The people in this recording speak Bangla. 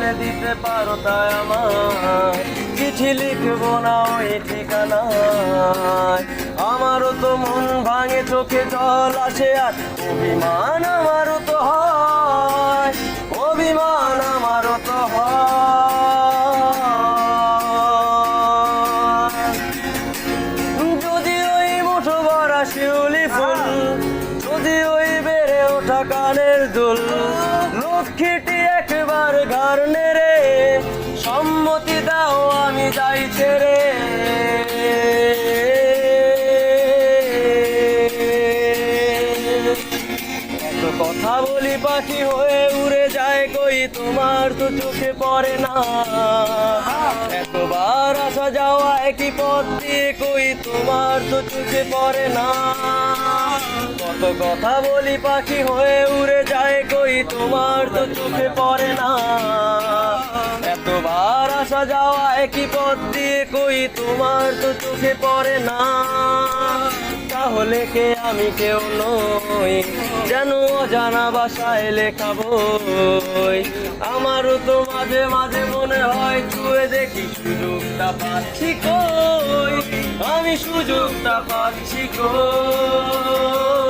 করে দিতে পারো তাই আমার চিঠি লিখবো না ওই ঠিকানায়। আমারও তো মন ভাঙে, চোখে জল আসে, আর অভিমান আমারও তো হয়, অভিমান আমারও তো হয়। যদি ওই মুঠো ভরা শিউলি ফুল, যদি ওই বেড়ে ওঠা কানের দুল, লক্ষ্মীটি একবার ঘর নেড়ে সম্মতি দাও আমি যাই ছেড়ে। এত কথা বলি পাখি হয়ে উড়ে যায় কই, তোমার তো চোখে পড়ে না। এতবার আসা যাওয়া একই পথ দিয়ে কই, তোমার তো চোখে পড়ে না। কত কথা বলি পাখি হয়ে উড়ে যায় কই, তোমার তো চোখে পড়ে না। এতবার আসা যাওয়া একই পথ দিয়ে কই, তোমার তো চোখে পড়ে না। তাহলে কে আমি কেউ নই, যেন অজানা ভাষায় লেখা বই। আমারও তো মাঝে মাঝে মনে হয় ছুঁয়ে দেখি সুযোগটা পাচ্ছি কই, আমি সুযোগটা পাচ্ছি কই।